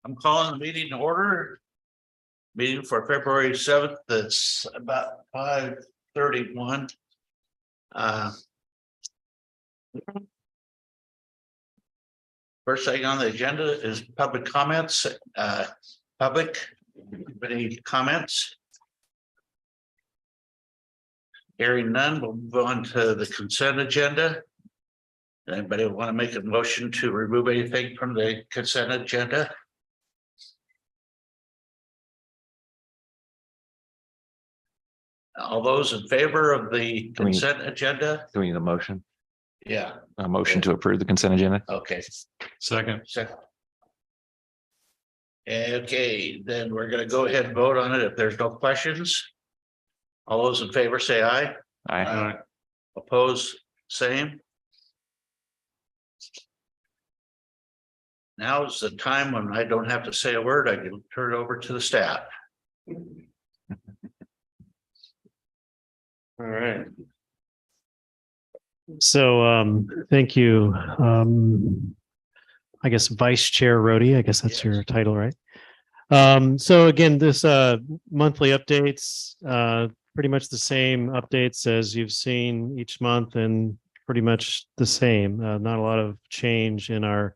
I'm calling the meeting to order. Meeting for February 7th. That's about 5:31. First thing on the agenda is public comments. Public, any comments? Hearing none, we'll move on to the consent agenda. Anybody want to make a motion to remove anything from the consent agenda? All those in favor of the consent agenda? Do we need a motion? Yeah. A motion to approve the consent agenda? Okay. Second. Okay, then we're gonna go ahead and vote on it. If there's no questions. All those in favor say aye. Aye. Oppose, same. Now is the time when I don't have to say a word. I can turn it over to the staff. All right. So thank you. I guess Vice Chair Rhodey, I guess that's your title, right? So again, this monthly updates, pretty much the same updates as you've seen each month and pretty much the same. Not a lot of change in our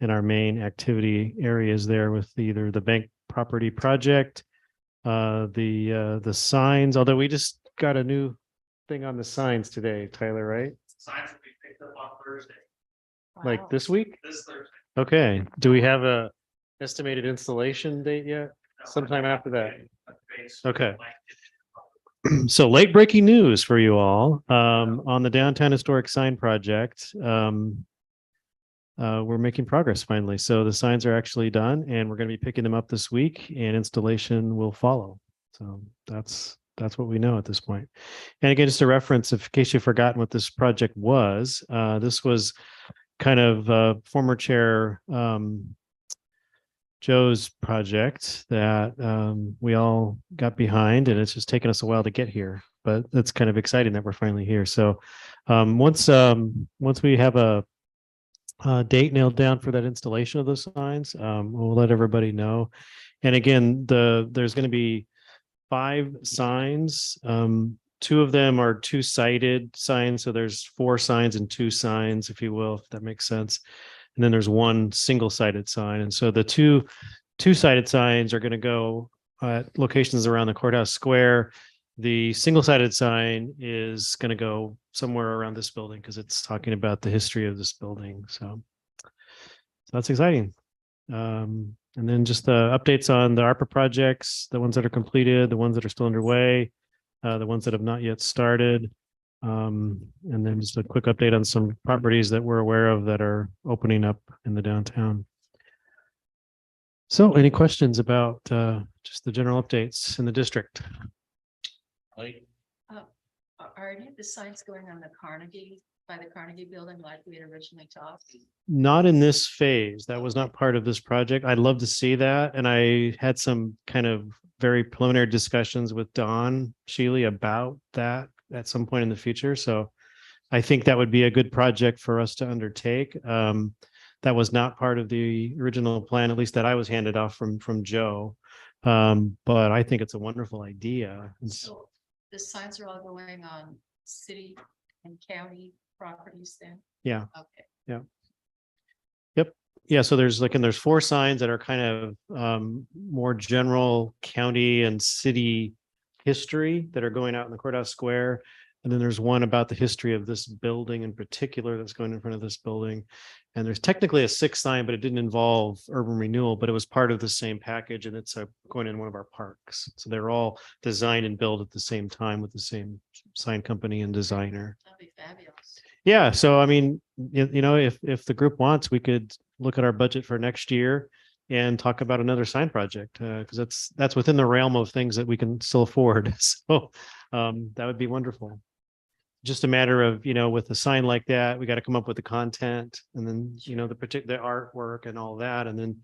main activity areas there with either the bank property project, the signs, although we just got a new thing on the signs today, Tyler, right? Signs will be picked up on Thursday. Like this week? This Thursday. Okay. Do we have a estimated installation date yet? Sometime after that. Okay. So late breaking news for you all, on the downtown historic sign project. We're making progress finally. So the signs are actually done and we're going to be picking them up this week and installation will follow. So that's what we know at this point. And again, just a reference, in case you've forgotten what this project was, this was kind of former chair Joe's project that we all got behind, and it's just taken us a while to get here, but it's kind of exciting that we're finally here. So once we have a date nailed down for that installation of those signs, we'll let everybody know. And again, there's going to be 5 signs. 2 of them are 2-sided signs. So there's 4 signs and 2 signs, if you will, if that makes sense. And then there's 1 single-sided sign. And so the 2-sided signs are going to go at locations around the courthouse square. The single-sided sign is going to go somewhere around this building because it's talking about the history of this building. So that's exciting. And then just the updates on the ARPA projects, the ones that are completed, the ones that are still underway, the ones that have not yet started. And then just a quick update on some properties that we're aware of that are opening up in the downtown. So any questions about just the general updates in the district? Are any of the signs going on the Carnegie, by the Carnegie building like we had originally talked? Not in this phase. That was not part of this project. I'd love to see that. And I had some kind of very preliminary discussions with Don Shealy about that at some point in the future. So I think that would be a good project for us to undertake. That was not part of the original plan, at least that I was handed off from Joe. But I think it's a wonderful idea. So the signs are all going on city and county properties then? Yeah. Okay. Yeah. Yep. Yeah. So there's 4 signs that are kind of more general county and city history that are going out in the courthouse square. And then there's one about the history of this building in particular that's going in front of this building. And there's technically a 6th sign, but it didn't involve urban renewal, but it was part of the same package. And it's going in one of our parks. So they're all designed and built at the same time with the same sign company and designer. That'd be fabulous. Yeah. So, I mean, you know, if the group wants, we could look at our budget for next year and talk about another sign project because that's within the realm of things that we can still afford. So that would be wonderful. Just a matter of, you know, with a sign like that, we got to come up with the content and then, you know, the particular artwork and all that. And then,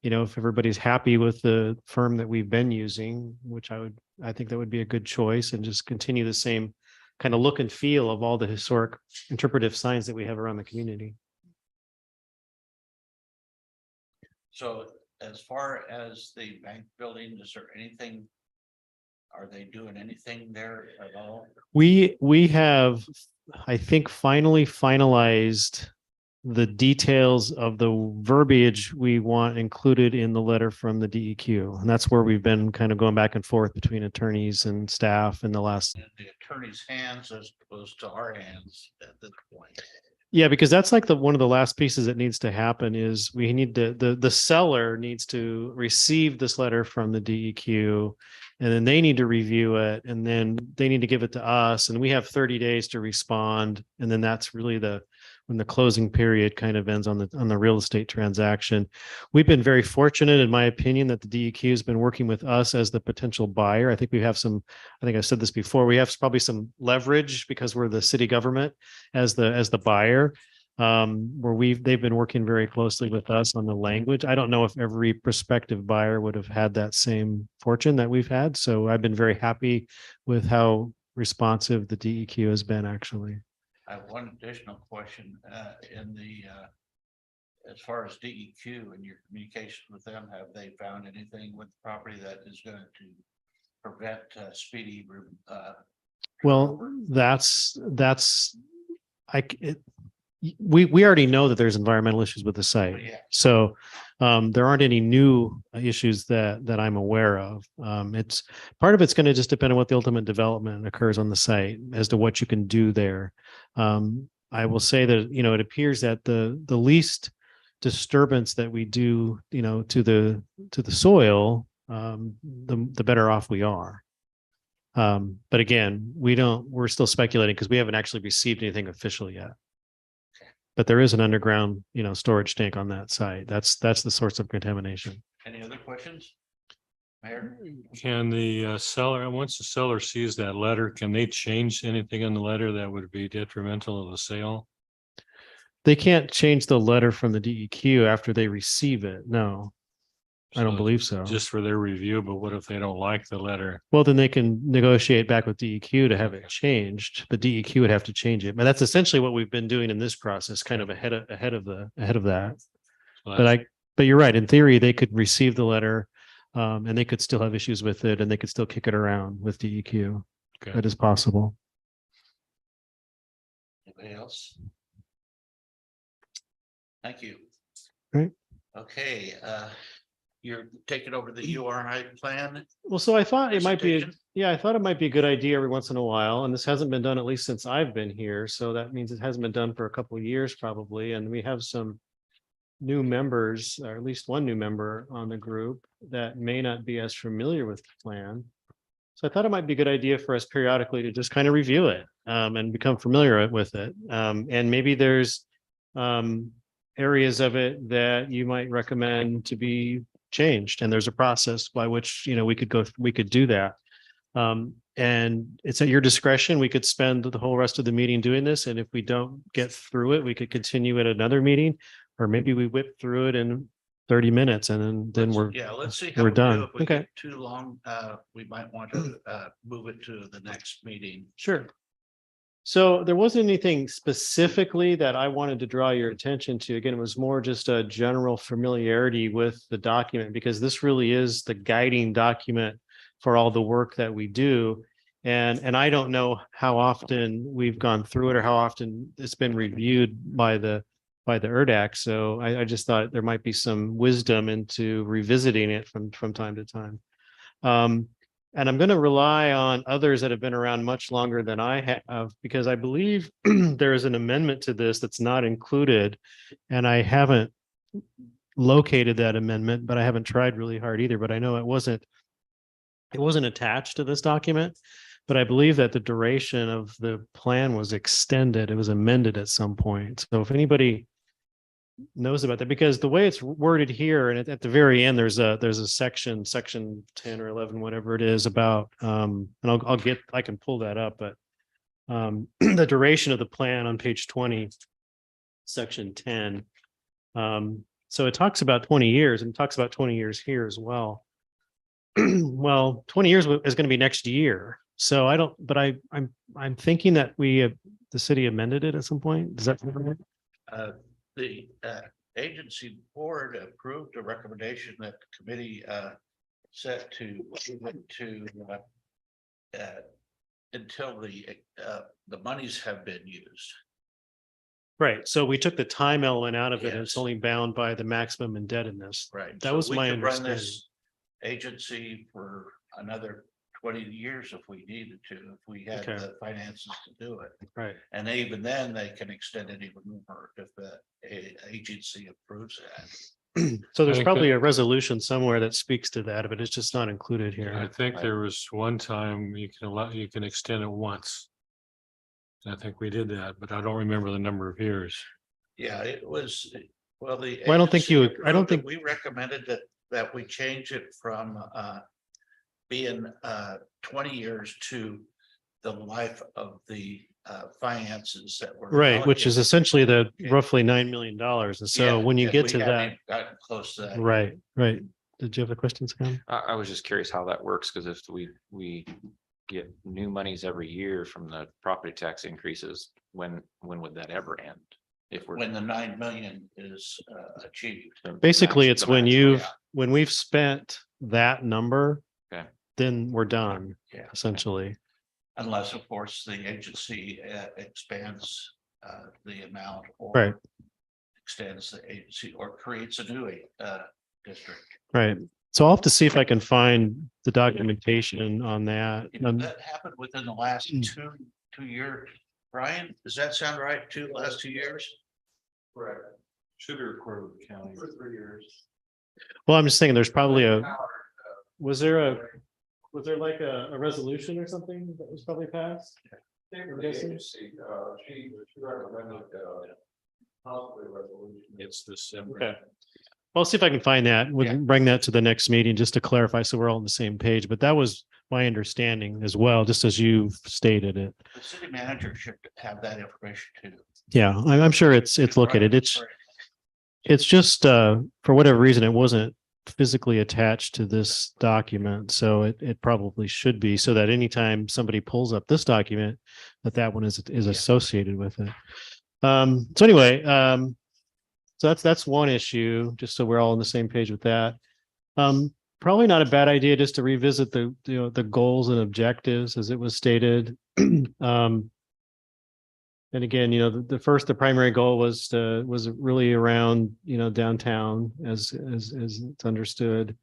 you know, if everybody's happy with the firm that we've been using, which I think that would be a good choice, and just continue the same kind of look and feel of all the historic interpretive signs that we have around the community. So as far as the bank building, is there anything? Are they doing anything there at all? We have, I think, finally finalized the details of the verbiage we want included in the letter from the DEQ. And that's where we've been kind of going back and forth between attorneys and staff in the last. In the attorney's hands as opposed to our hands at this point. Yeah, because that's like one of the last pieces that needs to happen is we need to, the seller needs to receive this letter from the DEQ. And then they need to review it, and then they need to give it to us, and we have 30 days to respond. And then that's really when the closing period kind of ends on the real estate transaction. We've been very fortunate, in my opinion, that the DEQ has been working with us as the potential buyer. I think we have some, I think I said this before, we have probably some leverage because we're the city government as the buyer. Where they've been working very closely with us on the language. I don't know if every prospective buyer would have had that same fortune that we've had. So I've been very happy with how responsive the DEQ has been, actually. I have one additional question, as far as DEQ and your communication with them, have they found anything with the property that is going to prevent speedy? Well, we already know that there's environmental issues with the site. Yeah. So there aren't any new issues that I'm aware of. It's part of it's going to just depend on what the ultimate development occurs on the site as to what you can do there. I will say that, it appears that the least disturbance that we do, to the soil, the better off we are. But again, we're still speculating because we haven't actually received anything official yet. But there is an underground, storage tank on that site. That's the source of contamination. Any other questions? Mayor? Can the seller, once the seller sees that letter, can they change anything in the letter that would be detrimental to the sale? They can't change the letter from the DEQ after they receive it. No, I don't believe so. Just for their review, but what if they don't like the letter? Well, then they can negotiate back with DEQ to have it changed. The DEQ would have to change it. But that's essentially what we've been doing in this process, kind of ahead of that. So But you're right. In theory, they could receive the letter, and they could still have issues with it, and they could still kick it around with DEQ. Okay. That is possible. Anybody else? Thank you. Great. Okay, you're taking over the URI plan. Well, so I thought it might be, Presentation? I thought it might be a good idea every once in a while, and this hasn't been done at least since I've been here. So that means it hasn't been done for a couple of years probably, and we have some new members, or at least one new member on the group that may not be as familiar with the plan. So I thought it might be a good idea for us periodically to just kind of review it and become familiar with it. And maybe there's areas of it that you might recommend to be changed, and there's a process by which we could do that. And it's at your discretion. We could spend the whole rest of the meeting doing this, and if we don't get through it, we could continue at another meeting, or maybe we whip through it in 30 minutes and then we're Let's see how we're we do. done. If we Okay. get too long, we might want to move it to the next meeting. Sure. So there wasn't anything specifically that I wanted to draw your attention to. Again, it was more just a general familiarity with the document, because this really is the guiding document for all the work that we do. And I don't know how often we've gone through it or how often it's been reviewed by the URDAC. So I just thought there might be some wisdom into revisiting it from time to time. And I'm going to rely on others that have been around much longer than I have, because I believe there is an amendment to this that's not included. And I haven't located that amendment, but I haven't tried really hard either. But I know it wasn't attached to this document. But I believe that the duration of the plan was extended. It was amended at some point. So if anybody knows about that, because the way it's worded here, and at the very end, there's a section 10 or 11, whatever it is, about and I can pull that up, but the duration of the plan on page 20, section 10. So it talks about 20 years, and it talks about 20 years here as well. Well, 20 years is going to be next year. So I'm thinking that the city amended it at some point. Does that sound right? agency board approved a recommendation that the committee set to until the monies have been used. Right. So we took the time element out of it. And it's Yes. only bound by the maximum indebtedness. Right. That So was we my could run understanding. this Agency for another 20 years if we needed to, if we had Okay. the finances to do it. Right. And even then, they can extend it even more if the agency approves that. So there's think probably that- a resolution somewhere that speaks to that, but it's just not included I here. think there was one time you can extend it once. I think we did that, but I don't remember the number of years. Yeah, it was, well, the. Well, I don't think agency you- I don't approved it. think- We recommended that we change it from being 20 years to the life of the finances that were. Right, which is allocated. essentially the Okay. roughly $9 million. And so Yeah, when you and get we to hadn't that, even gotten close to that. right, right. Did you have a question, Scott? I was just curious how that works, because if we get new monies every year from the property tax increases, when would that ever end? If we're. When the 9 million is achieved. Basically, the it's when maximum, you've, when we've spent that number, Okay. then we're done, Yeah. essentially. Unless, of course, the agency expands the amount or. Right. Extends the agency or creates a new district. Right. So I'll have to see if I can find the documentation on that. You know, that happened within the last two years. Brian, does that sound right? Last 2 years? Correct. Should be recorded with the county. For 3 years. Well, I'm just thinking there's probably was there like a resolution or something that was probably passed? I'm guessing. She recommended possibly a resolution. It's December. Okay. Well, I'll see if I can find that. We Yeah. can bring that to the next meeting just to clarify, so we're all on the same page. But that was my understanding as well, just as you stated it. The city manager should have that information too. Yeah, I'm sure it's located. It's just for whatever reason, it wasn't physically attached to this document. So it probably should be, so that anytime somebody pulls up this document, that one is associated with it. So anyway, so that's one issue, just so we're all on the same page with that. Probably not a bad idea just to revisit the goals and objectives as it was stated. And again, the primary goal was really around, downtown as it's understood.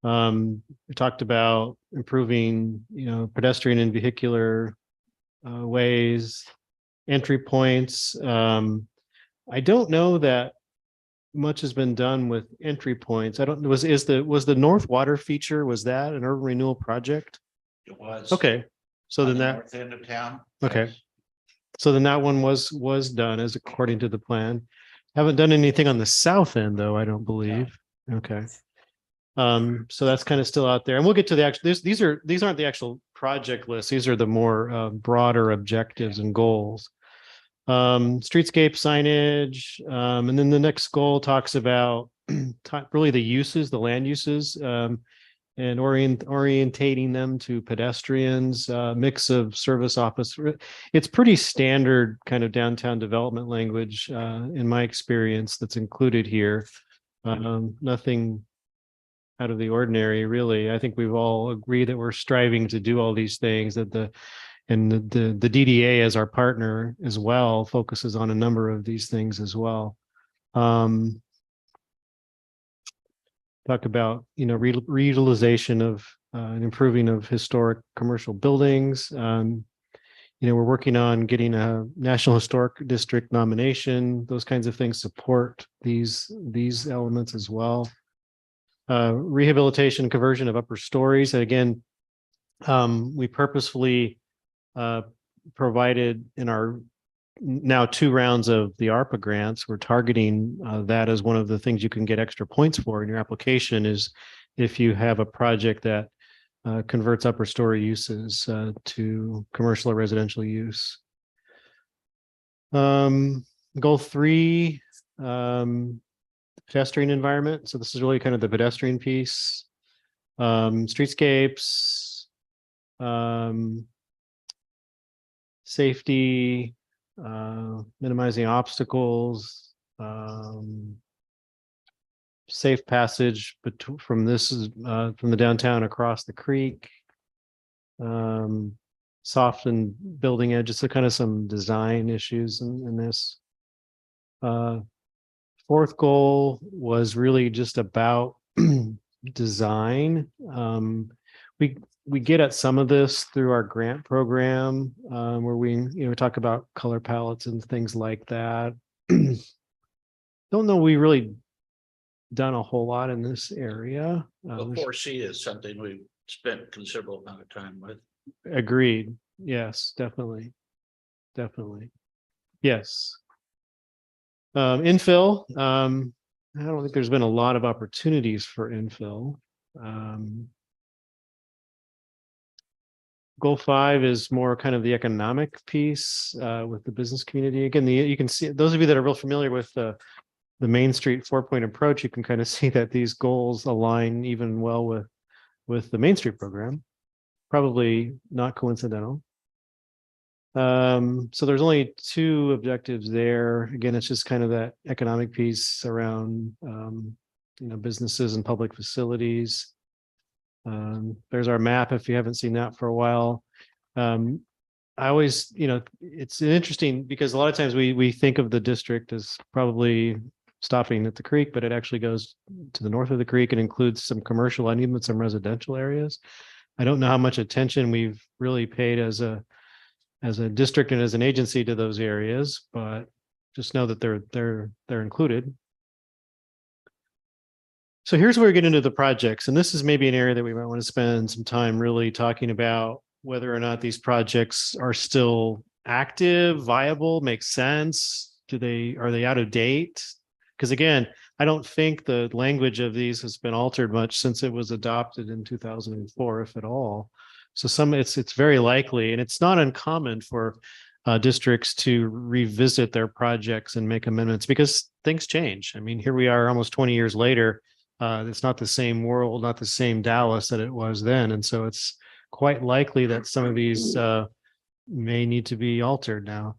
We talked about improving, pedestrian and vehicular ways, entry points. I don't know that much has been done with entry points. I don't, was the North Water feature, was that an urban renewal project? It was. Okay, so on then the that, North end of town. Okay. Yes. so then that one was done as according to the plan. Haven't done anything on the south end, though, I don't believe. Okay. So that's kind of still out there, and we'll get to the actual, these aren't the actual project lists. These are the more broader objectives and goals. Streetscape signage, and then the next goal talks about really the uses, the land uses, and orientating them to pedestrians, mix of service office. It's pretty standard kind of downtown development language, in my experience, that's included here. Nothing out of the ordinary, really. I think we've all agreed that we're striving to do all these things, that the DDA as our partner as well focuses on a number of these things as well. Talk about, reutilization of and improving of historic commercial buildings. We're working on getting a National Historic District nomination. Those kinds of things support these elements as well. Rehabilitation, conversion of upper stories. And again, we purposefully provided in our now 2 rounds of the ARPA grants. We're targeting that as one of the things you can get extra points for in your application, is if you have a project that converts upper story uses to commercial or residential use. Goal 3, pedestrian environment. So this is really kind of the pedestrian piece. Streetscapes, safety, minimizing obstacles, safe passage from this is from the downtown across the creek. Soften building edges, so kind of some design issues in this. Fourth goal was really just about design. We get at some of this through our grant program, where we talk about color palettes and things like that. Don't know we really done a whole lot in this area. Well, 4C is something we've spent considerable amount of time with. Agreed. Yes, definitely. Definitely. Yes. Infill. I don't think there's been a lot of opportunities for infill. Goal 5 is more kind of the economic piece with the business community. Again, you can see those of you that are real familiar with the Main Street 4-point approach, you can kind of see that these goals align even well with the Main Street program. Probably not coincidental. So there's only 2 objectives there. Again, it's just kind of that economic piece around businesses and public facilities. There's our map if you haven't seen that for a while. I always, it's interesting because a lot of times we think of the district as probably stopping at the creek, but it actually goes to the north of the creek and includes some commercial and even some residential areas. I don't know how much attention we've really paid as a district and as an agency to those areas, but just know that they're included. So here's where we get into the projects, and this is maybe an area that we might want to spend some time really talking about whether or not these projects are still active, viable, make sense. Are they out of date? Because again, I don't think the language of these has been altered much since it was adopted in 2004, if at all. So it's very likely, and it's not uncommon for districts to revisit their projects and make amendments because things change. I mean, here we are almost 20 years later. It's not the same world, not the same Dallas that it was then. And so it's quite likely that some of these may need to be altered now.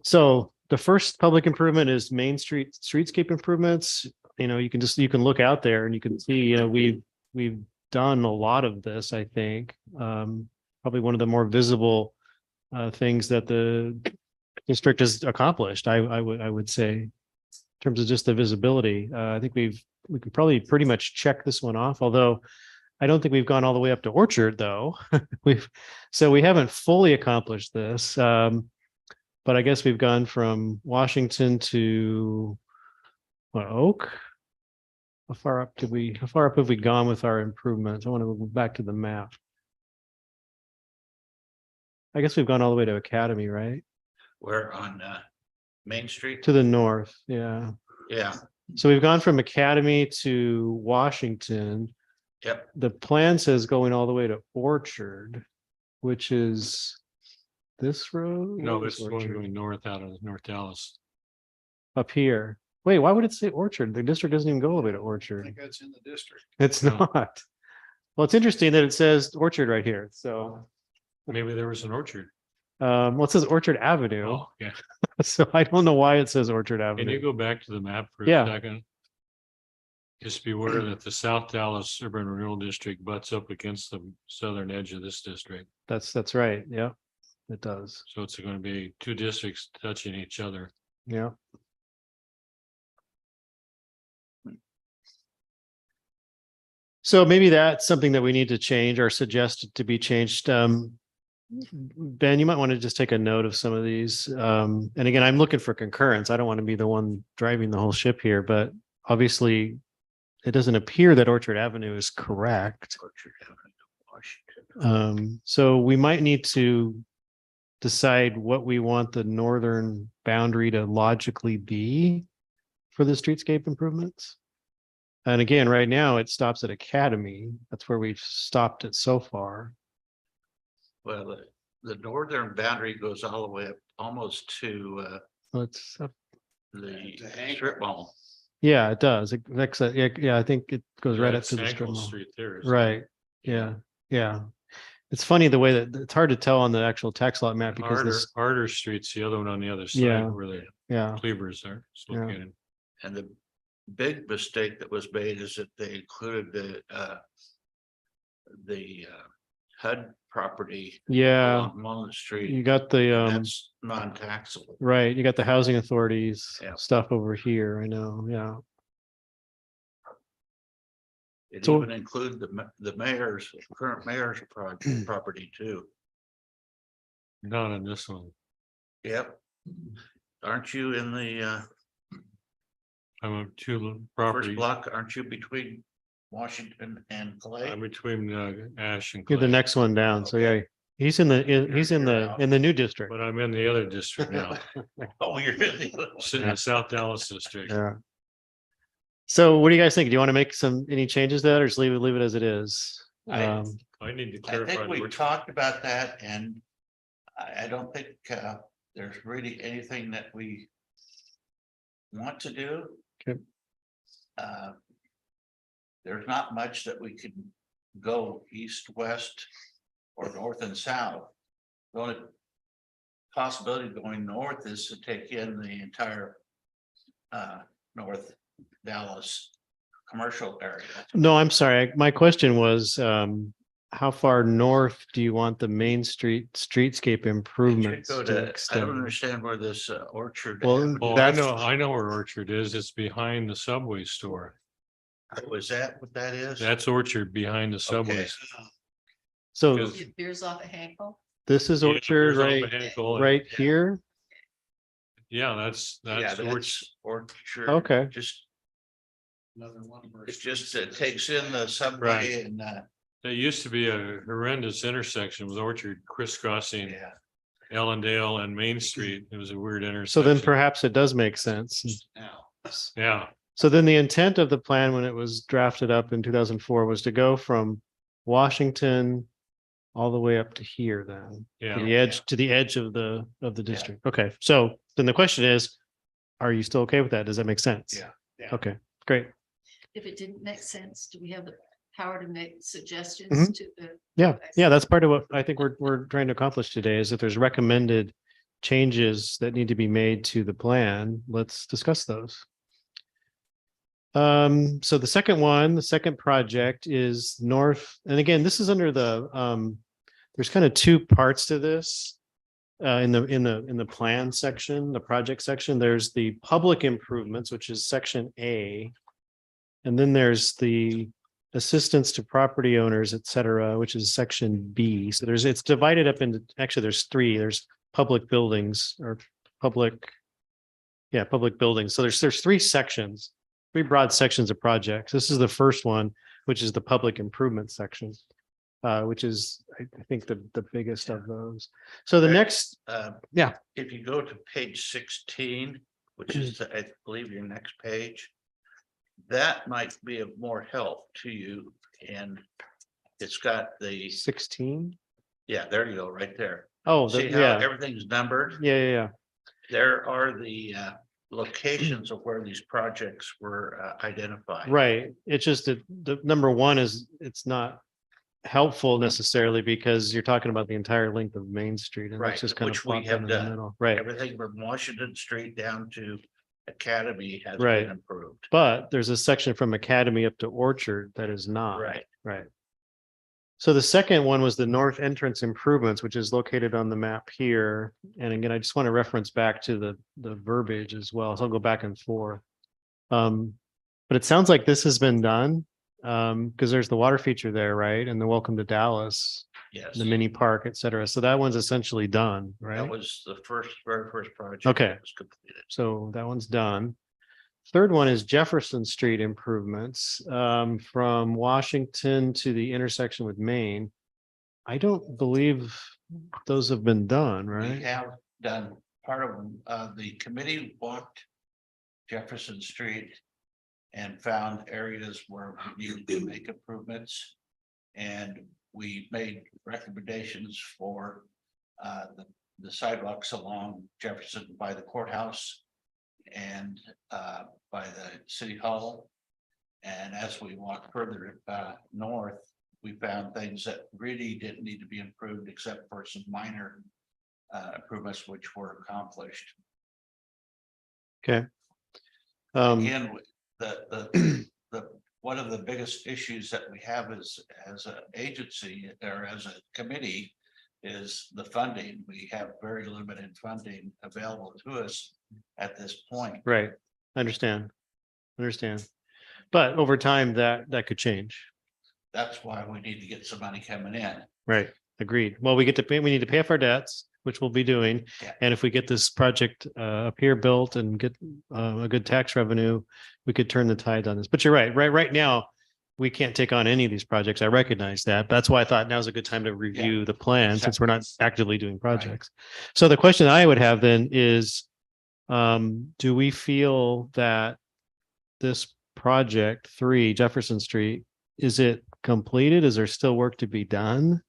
So the first public improvement is Main Street streetscape improvements. You can look out there and you can see, we've done a lot of this, I think. Probably one of the more visible things that the district has accomplished, I would say, in terms of just the visibility. I think we could probably pretty much check this one off, although I don't think we've gone all the way up to Orchard, though. So we haven't fully accomplished this. But I guess we've gone from Washington to Oak. How far up have we gone with our improvements? I want to go back to the map. I guess we've gone all the way to Academy, right? We're on Main Street. To the north, yeah. Yeah, So we've gone from Academy to Washington. yep. The plan says going all the way to Orchard, which is this road? No, Where it's is one Orchard? going north out of North Dallas. Up here. Wait, why would it say Orchard? The district doesn't even go all the way to I Orchard. think that's in the district. It's No. not. Well, it's interesting that it says Orchard right here. So, Maybe there was an orchard. well, it says Orchard Avenue. Oh, yeah. So I don't know why it says Orchard Can you Avenue. go back to the map for Yeah. a second? Just be aware that the South Dallas Urban Renewal District butts up against the southern edge of this district. That's right. Yeah, it does. So it's going to be 2 districts touching each other. Yeah. So maybe that's something that we need to change or suggest to be changed. Ben, you might want to just take a note of some of these. And again, I'm looking for concurrence. I don't want to be the one driving the whole ship here, but obviously it doesn't appear that Orchard Avenue is correct. Orchard Avenue, Washington. So we might need to decide what we want the northern boundary to logically be for the streetscape improvements. And again, right now it stops at Academy. That's where we've stopped it so far. Well, the northern boundary goes all the way up almost to Let's, the To Hank. strip mall. yeah, it does. Yeah, I think it goes right Yeah, up it's to the Ankle strip mall. Street there. isn't it? Right. Yeah. Yeah. It's funny the way that it's hard to tell on the actual tax lot map because Harder Street's the other one on the other Yeah. side where the yeah. cleavers are. It's Yeah. located. And the big mistake that was made is that they included the HUD property Yeah, along the street. you got the, and That's non-taxable. right, you got the housing authorities Yeah. stuff over here. I know, yeah. It So- even include the mayor's, current mayor's property too. Not in this one. Yep. Aren't you in the I'm a two first property. block? Aren't you between Washington and Clay? I'm between Ash and You're the Clay, next one down. So yeah, Okay. he's in the, he's in You're the, out. in the new district. but I'm in the other district now, Oh, you're in sitting in the South Dallas district. Yeah. So what do you guys think? Do you want to make any changes to that or just leave it as it is? I- Um, I need to I clarify. think we which- talked about that and I don't think there's really anything that we want to do. Okay. There's not much that we can go east, west, or north and south. The only possibility of going north is to take in the entire North Dallas commercial area. No, I'm sorry. My question was, how far north do you want the Main Street streetscape It should improvements go to to- I don't extend? understand where this orchard. Well, Oh, that's, I know where Orchard is. It's behind the Subway store. Was that what that is? That's Orchard behind the Okay. Subways. so because- It veers off a Hankel. this is Yeah, Orchard there's all right, the Hankel and- right here. Yeah, that's Yeah, Orchard. that's orchard. Okay. Just, Another one. it just takes in the subway and, There used to be a horrendous intersection with Orchard crisscrossing yeah. Ellendale and Main Street. It was a weird So intersection. then perhaps it does make sense. Now, Yeah, So then the intent of the plan when it was drafted up in 2004 was to go from Washington all the way up to here then, yeah. to the edge of the district. Okay, so then the question is, are you still okay with that? Does that make sense? Yeah, yeah. Okay, great. If it didn't make sense, do we have the power to make suggestions Mhm. to the? Yeah, that's part of what I think we're trying to accomplish today is if there's recommended changes that need to be made to the plan, let's discuss those. So the second project is north, and again, this is under the, there's kind of two parts to this. In the plan section, the project section, there's the public improvements, which is section A. And then there's the assistance to property owners, et cetera, which is section B. So it's divided up into, actually, there's three. There's public buildings or public buildings. So there's three sections, three broad sections of projects. This is the first one, which is the public improvement section, which is, I think, the biggest of those. So the Right. next, yeah. If you go to page 16, which is, I believe, your next page, that might be of more help to you. And it's got the, 16. yeah, there you go, right there. Oh, See how yeah, everything's numbered? yeah. There are the locations of where these projects were identified. Right. It's just that the number one is, it's not helpful necessarily because you're talking about the entire length of Main Street and Right, that's just kind of which we plopped have down in the done. middle. Right. Everything from Washington Street down to Academy has Right. been improved. But there's a section from Academy up to Orchard that is not. Right. Right. So the second one was the north entrance improvements, which is located on the map here. And again, I just want to reference back to the verbiage as well. So I'll go back and forth. But it sounds like this has been done. Because there's the water feature there, right? And the Welcome to Dallas, Yes. the mini park, et cetera. So that one's essentially done, That right? was the very first project. Okay. that was completed. So that one's done. Third one is Jefferson Street improvements from Washington to the intersection with Main. I don't believe those have been done, We right? have done part of them. The committee walked Jefferson Street and found areas where we needed to make improvements. And we made recommendations for the sidewalks along Jefferson by the courthouse and by the city hall. And as we walked further north, we found things that really didn't need to be improved except for some minor improvements which were accomplished. Okay. Again, one of the biggest issues that we have is as an agency or as a committee is the funding. We have very limited funding available to us at this point. Right. Understand. But over time, that could change. That's why we need to get some money coming in. Right. Agreed. Well, we need to pay off our debts, which we'll be doing. Yeah. And if we get this project up here built and get a good tax revenue, we could turn the tide on this. But you're right. Right now, we can't take on any of these projects. I recognize that. That's why I thought now's a good time to review the plan since we're not actively doing projects. So the question I would have then is, do we feel that this project 3 Jefferson Street, is it completed? Is there still work to be done?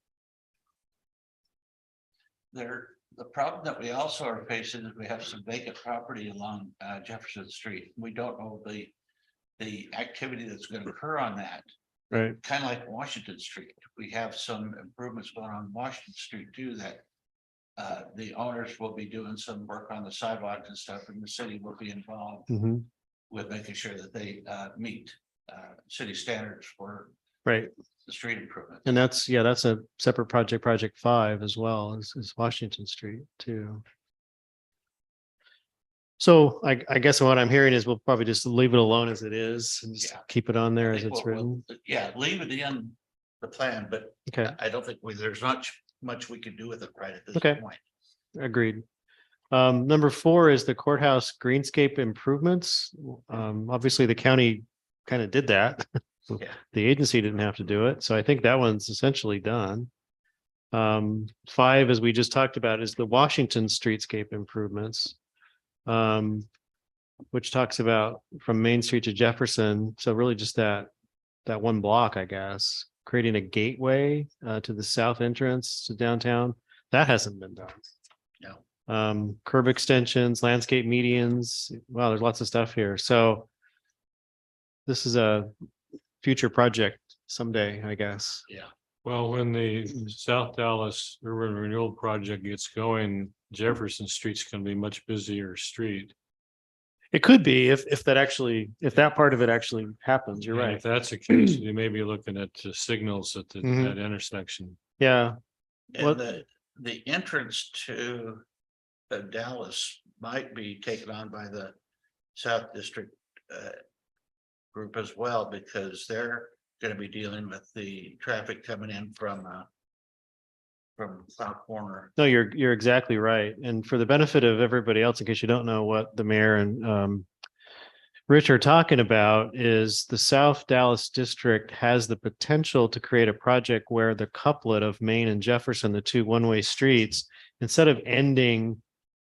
The problem that we also are facing is we have some vacant property along Jefferson Street. We don't know the activity that's going to occur on that. Right. Kind of like Washington Street. We have some improvements going on Washington Street too that the owners will be doing some work on the sidewalks and stuff, and the city will be involved Mhm. with making sure that they meet city standards for Right. the street improvement. And that's a separate project 5 as well as Washington Street too. So I guess what I'm hearing is we'll probably just leave it alone as it is and just Yeah. keep it on there I as think it's we'll- written. Yeah, leave it in the plan, but Okay, I don't think there's much we can do with it right at this Okay. point. agreed. Number 4 is the courthouse greenscape improvements. Obviously the county kind of did that. Yeah. The agency didn't have to do it. So I think that one's essentially done. 5, as we just talked about, is the Washington streetscape improvements. Which talks about from Main Street to Jefferson. So really just that one block, I guess, creating a gateway to the south entrance to downtown. That hasn't been done. No. Curb extensions, landscape medians. Wow, there's lots of stuff here. So this is a future project someday, I guess. Well, when the South Dallas Urban Renewal Project gets going, Jefferson Street's gonna be much busier street. It could be if that part of it actually happens. You're And right. if that's the case, you may be looking at signals at Mhm. that intersection. Yeah. What- And the entrance to Dallas might be taken on by the South District group as well, because they're going to be dealing with the traffic coming in from South Corner. No, you're exactly right. And for the benefit of everybody else, in case you don't know what the mayor and Rich are talking about, is the South Dallas District has the potential to create a project where the couplet of Main and Jefferson, the 2 one-way streets, instead of ending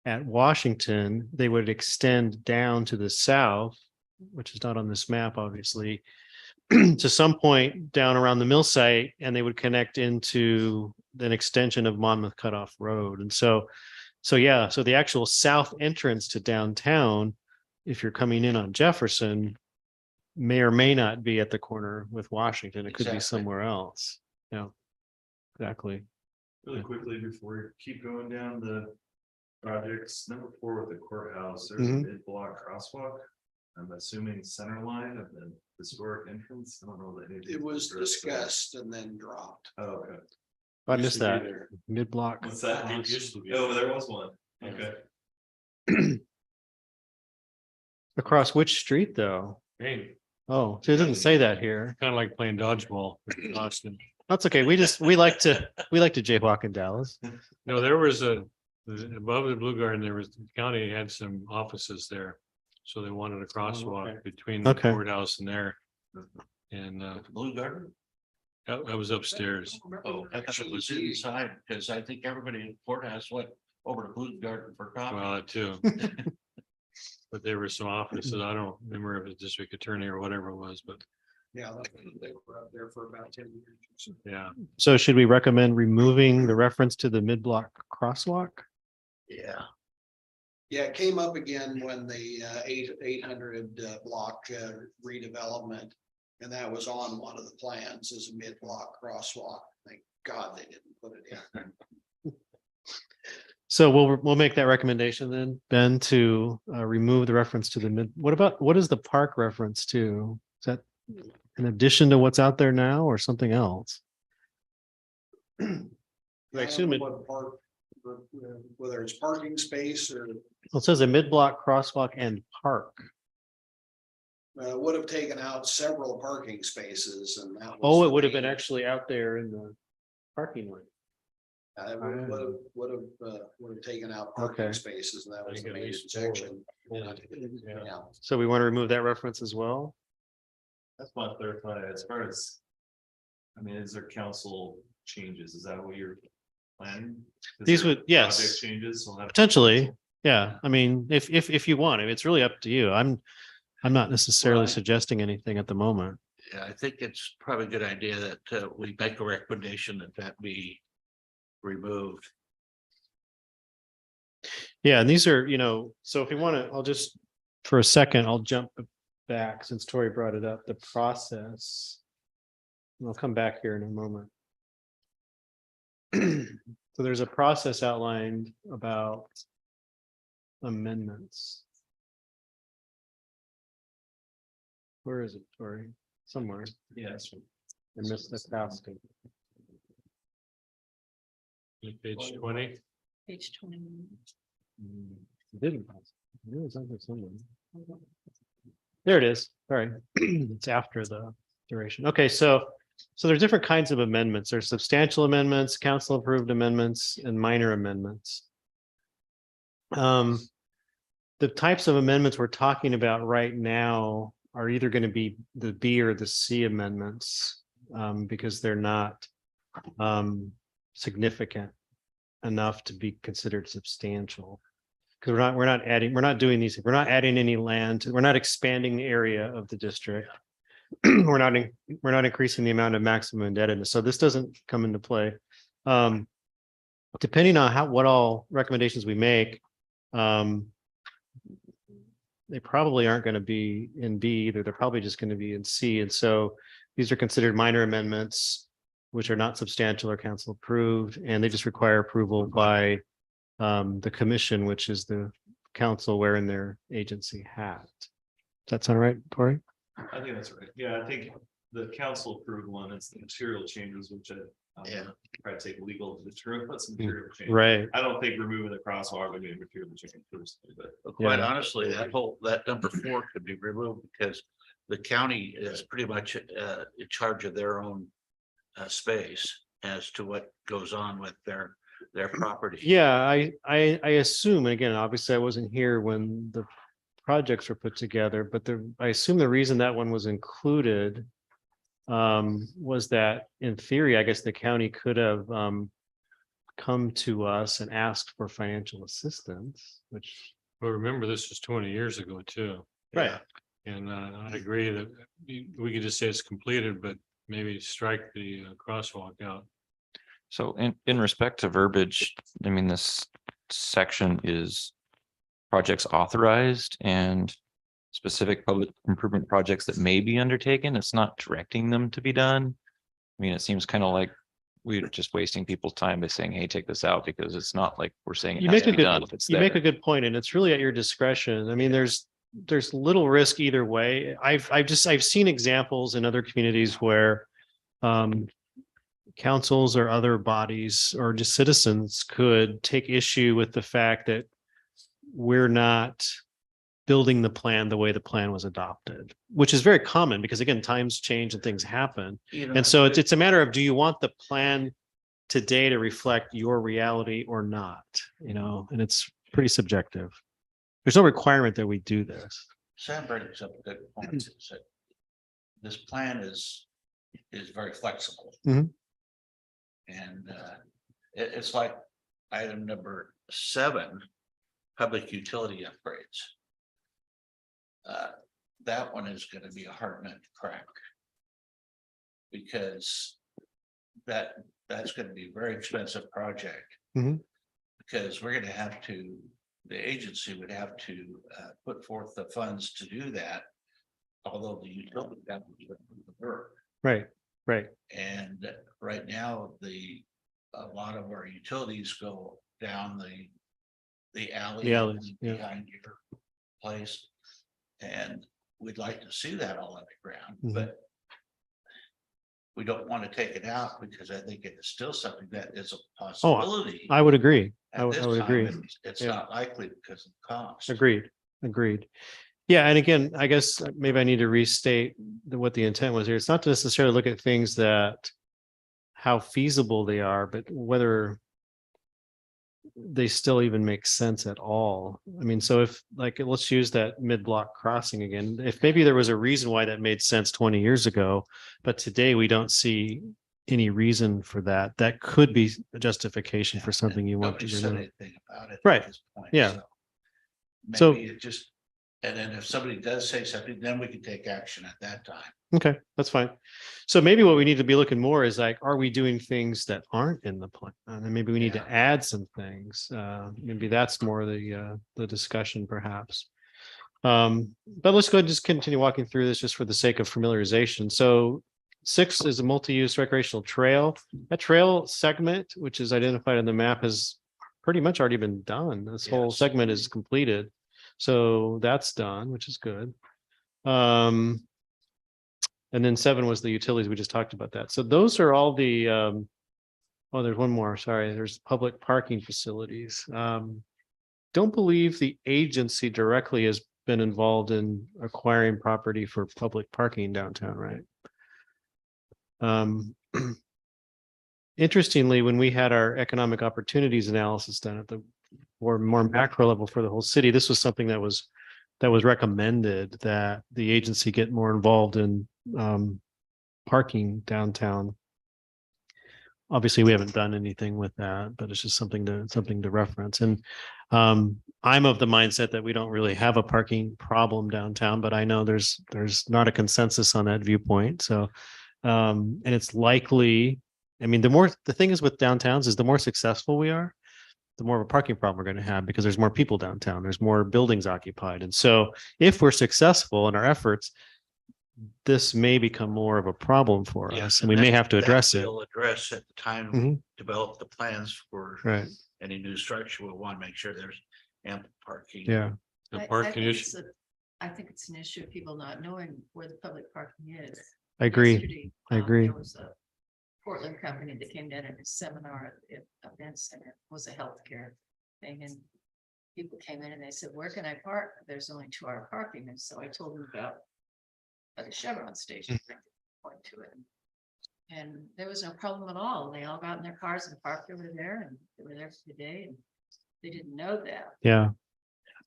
at Washington, they would extend down to the south, which is not on this map, obviously, to some point down around the mill site, and they would connect into an extension of Monmouth Cutoff Road. And so the actual south entrance to downtown, if you're coming in on Jefferson, may or may not be at the corner with Washington. It could be Exactly. somewhere else. Yeah, exactly. Really quickly before we keep going down the projects, number 4 with the courthouse, there's a Mhm. mid-block crosswalk. I'm assuming center line of the historic entrance. I don't know that. It was discussed and then dropped. Oh, okay. I Used missed to be that there. mid-block. What's that? It used to be. Oh, there was one. Okay. Across which street though? Hey, Oh, so it doesn't say that here. kind of like playing dodgeball in Austin. That's okay. We like to jaywalk in Dallas. No, there was above the Blue Garden, there was, the county had some offices there. So they wanted a okay. crosswalk between the Okay. courthouse and there. And Blue Garden? that was upstairs. Oh, I thought it was inside, because I think everybody in courthouse went over to Blue Garden for coffee. Well, that too. But there were some offices. I don't remember if it was district attorney or whatever it was, but Yeah, they were up there for about 10 years. yeah. So should we recommend removing the reference to the mid-block crosswalk? Yeah. Yeah, it came up again when the 800 block redevelopment. And that was on one of the plans as a mid-block crosswalk. Thank God they didn't put it in. So we'll make that recommendation then, Ben, to remove the reference to the mid. What is the park reference to? Is that in addition to what's out there now or something else? I assume it, What part, whether it's parking space or it says a mid-block crosswalk and park. would have taken out several parking spaces and that. was Oh, the it would have been main- actually out there in the parking lot. It would have taken out Okay. parking spaces and that was I the think at main least section. Yeah. Yeah. So we want to remove that reference as well? That's my clarify as far as. I mean, is there council changes? Is that what you're planning? Is These there would- yes. project Changes. We'll have- Potentially, yeah. I mean, if you want, it's really up to you. I'm not necessarily Well, I- suggesting anything at the moment. Yeah, I think it's probably a good idea that we make a recommendation that be removed. Yeah, and these are, so if you want to, I'll just, for a second, I'll jump back since Tori brought it up, the process. And I'll come back here in a moment. So there's a process outlined about amendments. Where is it, Tori? Somewhere. Yes. I missed the tasking. Page 20. Page 20. Didn't. It was under somewhere. There it is. Sorry. It's after the duration. Okay, so there's different kinds of amendments. There's substantial amendments, council approved amendments, and minor amendments. The types of amendments we're talking about right now are either going to be the B or the C amendments, because they're not significant enough to be considered substantial. Because we're not adding any land, we're not expanding the area of the district. We're not increasing the amount of maximum indebtedness, so this doesn't come into play. Depending on what all recommendations we make, they probably aren't going to be in B either. They're probably just going to be in C. And so these are considered minor amendments, which are not substantial or council approved, and they just require approval by the commission, which is the council wearing their agency hat. Does that sound right, Tori? I think that's right. Yeah, I think the council approved one, it's the material changes, which Yeah. Probably take legal to determine what's material change. Right. I don't think removing the crosswalk would be a material change personally, but. But quite Yeah. honestly, that number 4 could be removed because the county is pretty much in charge of their own space as to what goes on with their property. Yeah, I assume, and again, obviously I wasn't here when the projects were put together, but I assume the reason that one was included was that in theory, I guess the county could have come to us and asked for financial assistance, which. But remember, this was 20 years ago too. Right. And I agree that we could just say it's completed, but maybe strike the crosswalk out. So in respect to verbiage, I mean, this section is projects authorized and specific public improvement projects that may be undertaken. It's not directing them to be done. I mean, it seems kind of like we're just wasting people's time by saying, hey, take this out, because it's not like we're saying it You has make to a be good, done if it's you make a there. good point, and it's really at your discretion. I mean, there's little risk either way. I've seen examples in other communities where councils or other bodies or just citizens could take issue with the fact that we're not building the plan the way the plan was adopted, which is very common because again, times change and things happen. You know, And so it's a matter of, do you want the plan today to reflect your reality or not? And it's pretty subjective. There's no requirement that we do this. Sam brings up a good point. Is that this plan is very flexible. Mhm. And it's like item number 7, public utility upgrades. That one is going to be a hard nut to crack. Because that's going to be a very expensive project. Mhm. Because we're going to have to, the agency would have to put forth the funds to do that. Although the utility company would do the work. Right. And right now, a lot of our utilities go down the the alley. The alleys, yeah. Behind your place. And we'd like to see that all underground, Mhm. but we don't want to take it out because I think it is still something that is a possibility. I would agree. I At would, this I would time, agree. it's Yeah. not likely because of cost. Agreed, agreed. Yeah, and again, I guess maybe I need to restate what the intent was here. It's not to necessarily look at things that how feasible they are, but whether they still even make sense at all. I mean, so if like, let's use that mid-block crossing again. If maybe there was a reason why that made sense 20 years ago, but today we don't see any reason for that. That could be a justification for something you want to Nobody said remove. anything about it. Right. At this point, Yeah. so So- maybe it just, and then if somebody does say something, then we can take action at that time. Okay, that's fine. So maybe what we need to be looking more is like, are we doing things that aren't in the plan? And then maybe we need to Yeah. add some things. Maybe that's more the discussion perhaps. But let's go ahead and just continue walking through this just for the sake of familiarization. So 6 is a multi-use recreational trail. That trail segment, which is identified on the map, has pretty much already been done. This whole Yes. segment is completed. So that's done, which is good. And then 7 was the utilities. We just talked about that. So those are all the, oh, there's one more. Sorry. There's public parking facilities. Don't believe the agency directly has been involved in acquiring property for public parking downtown, right? Interestingly, when we had our economic opportunities analysis done at the more macro level for the whole city, this was something that was recommended that the agency get more involved in parking downtown. Obviously, we haven't done anything with that, but it's just something to reference. And I'm of the mindset that we don't really have a parking problem downtown, but I know there's not a consensus on that viewpoint. So and it's likely, I mean, the thing is with downtowns is the more successful we are, the more of a parking problem we're going to have because there's more people downtown, there's more buildings occupied. And so if we're successful in our efforts, this may become more of a problem for Yeah, us and we may have to address it. We'll address at the time we Mhm. develop the plans for Right. any new structure. We'll want to make sure there's ample parking. Yeah. The I parking think issue, I think it's an issue of people not knowing where the public parking is. I agree. Yesterday, I agree. There was a Portland company that came down at a seminar at the event center, it was a healthcare thing, and people came in and they said, where can I park? There's only 2-hour parking, and so I told them about by the Chevron station, point to it. And there was no problem at all. They all got in their cars and parked over there, and they were there for the day, and they didn't know that. Yeah.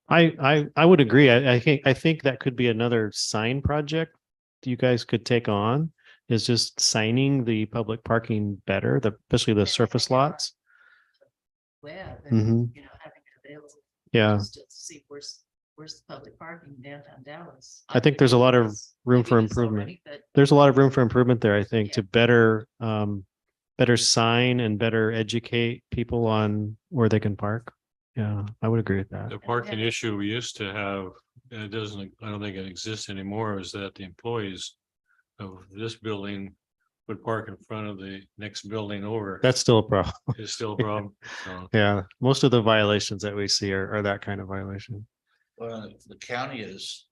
I would agree. I think that could be another sign project you guys could take on, is just signing the public parking better, especially the surface lots. Web Mhm. and, you know, having it available. Yeah. Just to see where's the public parking in downtown Dallas. I think there's a lot of room Maybe for it is improvement. already, but There's a lot of room for improvement there, I think, Yeah. to better sign and better educate people on where they can park. Yeah, I would agree with that. the parking issue we used to have, it doesn't, I don't think it exists anymore, is that the employees of this building would park in front of the next building over. That's still a problem. Is still a problem. So, Yeah, most of the violations that we see are that kind of violation. Well, the county has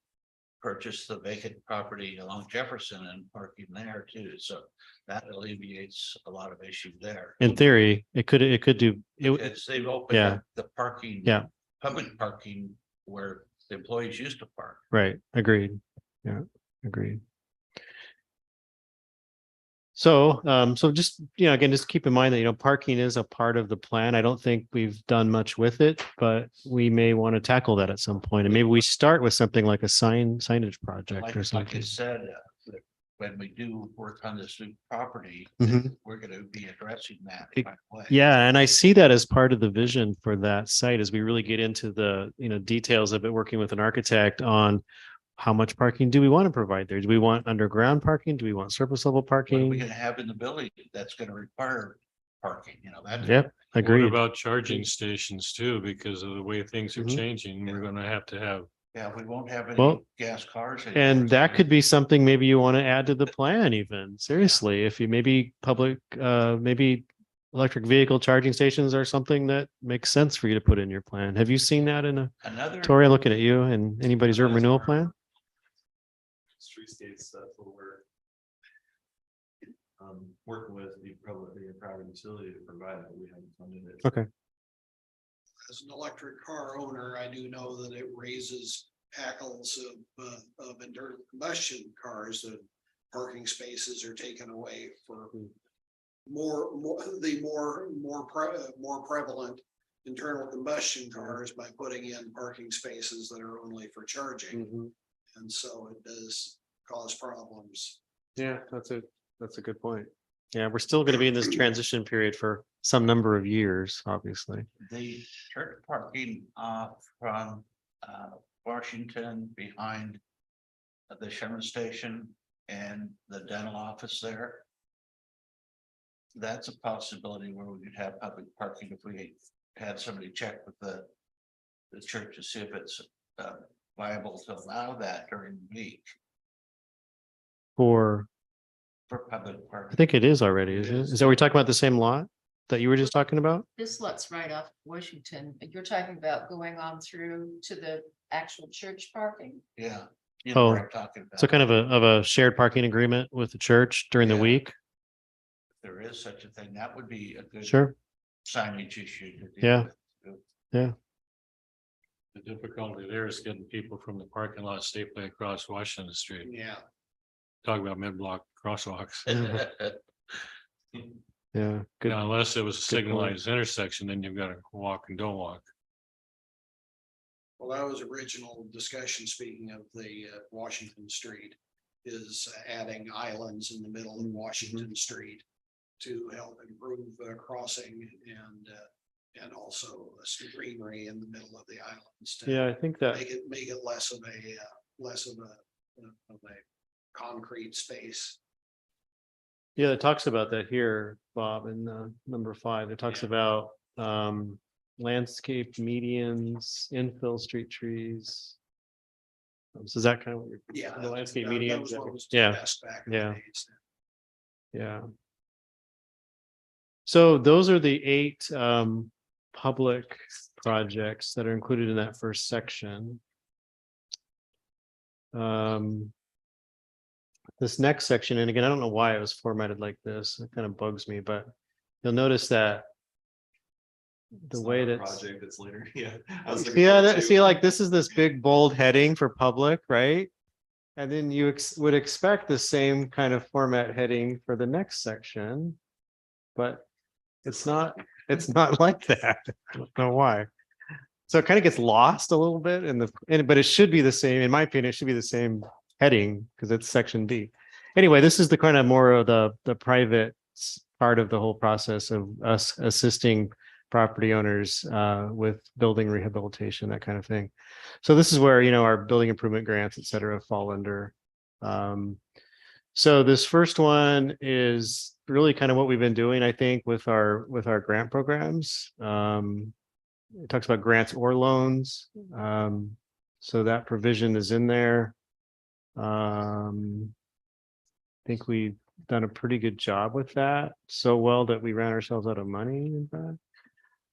purchased the vacant property along Jefferson and parking there too, so that alleviates a lot of issues there. In theory, it could do, it, It's, they've opened Yeah. up the parking. Yeah. Public parking where the employees used to park. right, agreed. Yeah, agreed. So, so just, again, just keep in mind that, parking is a part of the plan. I don't think we've done much with it, but we may want to tackle that at some point. And maybe we start with something like a signage project Like or I something. said, when we do work on this new property, Mhm. we're gonna be addressing that. It- right away. Yeah, and I see that as part of the vision for that site as we really get into the, details of it, working with an architect on how much parking do we want to provide there? Do we want underground parking? Do we want surface level What are we parking? gonna have in the building that's gonna require parking, that? Yep, what agreed. about charging stations too? Because of the way things are Mhm. changing, we're gonna have to have. Yeah, we won't have any Well, gas cars. anymore, And that so- could be something maybe you want to add to the plan even, seriously, if you maybe public, maybe electric vehicle charging stations are something that makes sense for you to put in your plan. Have you seen that in a, Another, Tori, looking at you and anybody's urban renewal plan? Streetscape stuff where we're. Working with the private utility to provide that, we haven't funded it. Okay. As an electric car owner, I do know that it raises hackles of internal combustion cars, that parking spaces are taken away for more prevalent internal combustion cars by putting in parking spaces that are only for charging. And so it does cause problems. Yeah, that's a good point. Yeah, we're still going to be in this transition period for some number of years, obviously. the church parking from Washington behind the Sherman Station and the dental office there. That's a possibility where we could have public parking if we had somebody check with the church to see if it's viable to allow that during the week For, for public I parking. think it is already, isn't it? Is that, we talking about the same lot that you were just talking about? This lot's right off Washington. You're talking about going on through to the actual church parking. Yeah. You know what Oh, I'm talking about. So kind of a shared parking agreement with the church during the Yeah. week? If there is such a thing, that would be a good Sure. signage issue to deal Yeah. with. The difficulty there is getting people from the parking lot safely across Washington Street. Yeah. Talk about mid-block crosswalks. Yeah, good. Now, unless it was a Good point. signalized intersection, then you've got to walk and don't walk. Well, that was original discussion, speaking of the Washington Street, is adding islands in the middle of Washington Street to help improve crossing and also some greenery in the middle of the islands. To Yeah, I think that, make it less of a concrete space. yeah, it talks about that here, Bob, in number 5. It talks Yeah. about landscape medians, infill street trees. So is that kind of what you're? Yeah. The landscape that medians, was what was yeah, discussed back in the yeah. days. Yeah. So those are the 8 public projects that are included in that first section. This next section, and again, I don't know why it was formatted like this. It kind of bugs me, but you'll notice that the It's way not a that. project that's later, yeah. I was looking Yeah, for it too. see, like this is this big bold heading for public, right? And then you would expect the same kind of format heading for the next section. But it's not like that. I don't know why. So it kind of gets lost a little bit but it should be the same, in my opinion, it should be the same heading because it's section B. Anyway, this is the kind of more of the private part of the whole process of us assisting property owners with building rehabilitation, that kind of thing. So this is where, our building improvement grants, et cetera, fall under. So this first one is really kind of what we've been doing, I think, with our grant programs. It talks about grants or loans. So that provision is in there. I think we've done a pretty good job with that, so well that we ran ourselves out of money, in fact.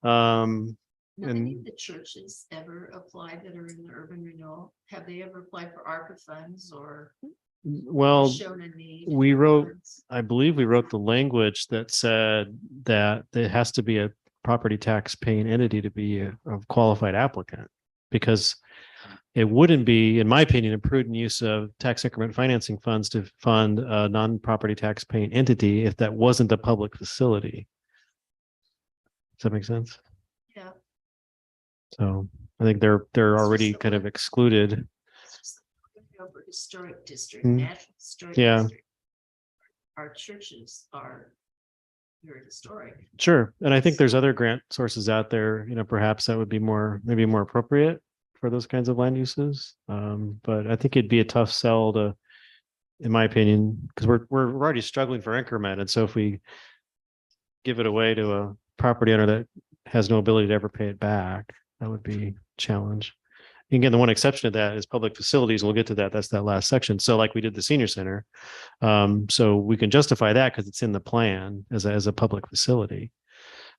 Have And any of the churches ever applied that are in the urban renewal? Have they ever applied for ARPA funds or well, shown a need? we wrote, I believe we wrote the language that said that there has to be a property tax paying entity to be a qualified applicant, because it wouldn't be, in my opinion, a prudent use of tax increment financing funds to fund a non-property tax paying entity if that wasn't a public facility. Does that make sense? Yeah. So I think they're already just kind of the- excluded. It's just the Over historic district, Mm. national historic. Yeah. district. Our churches are very historic. Sure. And I think there's other grant sources out there, perhaps that would be maybe more appropriate for those kinds of land uses. But I think it'd be a tough sell to, in my opinion, because we're already struggling for increment. And so if we give it away to a property owner that has no ability to ever pay it back, that would be a challenge. Again, the one exception to that is public facilities. And we'll get to that. That's that last section. So like we did the senior center. So we can justify that because it's in the plan as a public facility.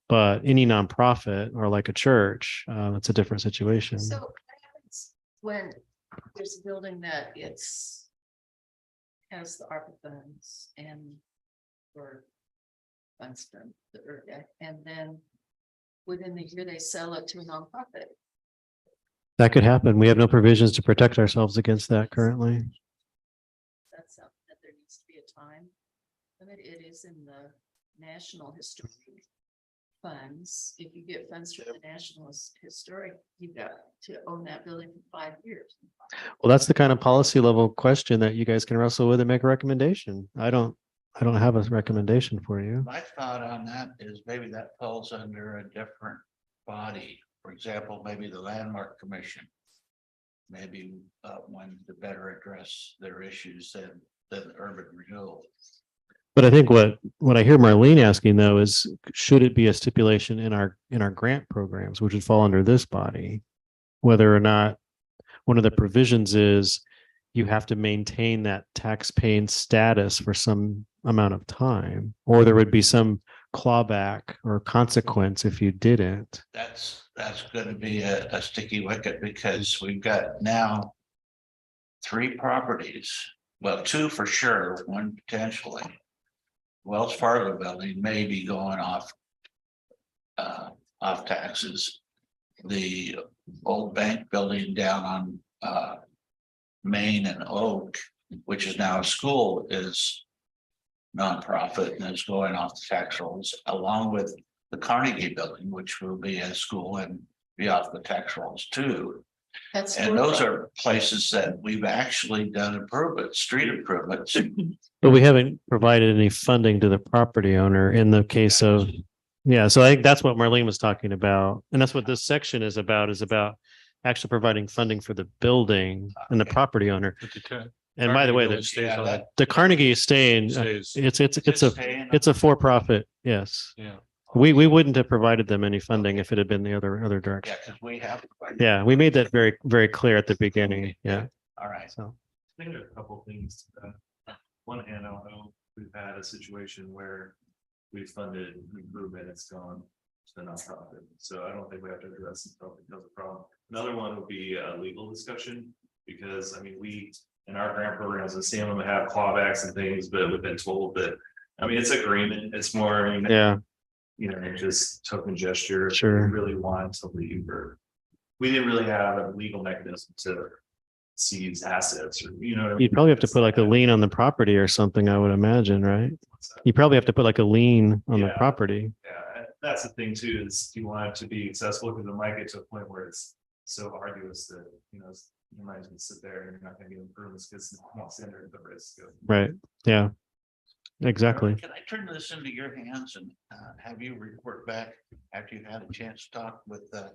But any nonprofit or like a church, it's a different situation. So what happens when there's a building that it's has the ARPA funds and or funds from the URDAC, and then within the year they sell it to a nonprofit? That could happen. We have no provisions to protect ourselves against that currently. That's something that there needs to be a time limit. It is in the National Historic Funds. If you get funds from the National Historic, you've got to own that building for 5 years. Well, that's the kind of policy level question that you guys can wrestle with and make a recommendation. I don't have a recommendation for you. My thought on that is maybe that falls under a different body. For example, maybe the Landmark Commission. Maybe one to better address their issues than urban renewal. But I think what I hear Marlene asking though is, should it be a stipulation in our grant programs, which would fall under this body? Whether or not one of the provisions is you have to maintain that tax paying status for some amount of time, or there would be some clawback or consequence if you didn't. That's going to be a sticky wicket because we've got now 3 properties, well, 2 for sure, 1 potentially. Wells Fargo building may be going off taxes. The old bank building down on Main and Oak, which is now a school, is nonprofit and is going off the tax rolls, along with the Carnegie building, which will be a school and be off the tax rolls too. That's And those are places that we've actually done improvements, street improvements. But we haven't provided any funding to the property owner in the case of, yeah, so I think that's what Marlene was talking about. And that's what this section is about actually providing funding for the building and the Okay. property owner. But the And by the way, Carnegie the, stays Yeah, on that- the Carnegie is staying, stays, it's a for-profit, yes. yeah. We wouldn't have provided them any funding if it had been the other Yeah, direction. because we have. Yeah, we made that very, very clear at the beginning. Yeah, All right. so. I think there are a couple things. One hand, I know we've had a situation where we funded improvement, it's gone to the nonprofit. So I don't think we have to address it until it becomes a problem. Another one would be a legal discussion, because I mean, we, in our grant programs, and some of them have clawbacks and things, but we've been told that, I mean, it's agreement, it's more, Yeah, just token gesture. if Sure. we really wanted to leave, or we didn't really have a legal mechanism to seize assets, or what I mean? you'd probably have to put like a lien on the property or something, I would imagine, right? You probably have to put like a lien on the Yeah. property. Yeah, that's the thing too, is you want it to be accessible, because it might get to a point where it's so arduous that, you might just sit there and you're not gonna get improvements because it's not under the risk of. Right, yeah. Exactly. Can I turn this into your hands and have you report back after you've had a chance to talk with the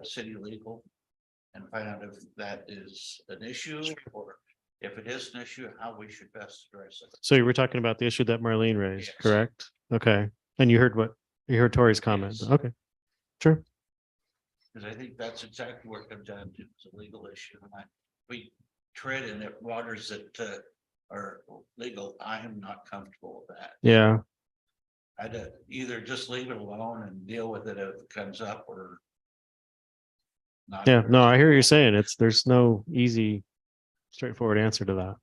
city legal? And find out if that is an issue, or if it is an issue, how we should best address it. So you were talking about the issue that Marlene raised, Yes. correct? Okay, and you heard Tori's comment. Yes. Okay, sure. Because I think that's exactly what it comes down to, it's a legal issue, and we tread in the waters that are legal. I am not comfortable with that. Yeah, I'd either just leave it alone and deal with it if it comes up, or not. yeah, no, I hear what you're saying. There's no easy, straightforward answer to that.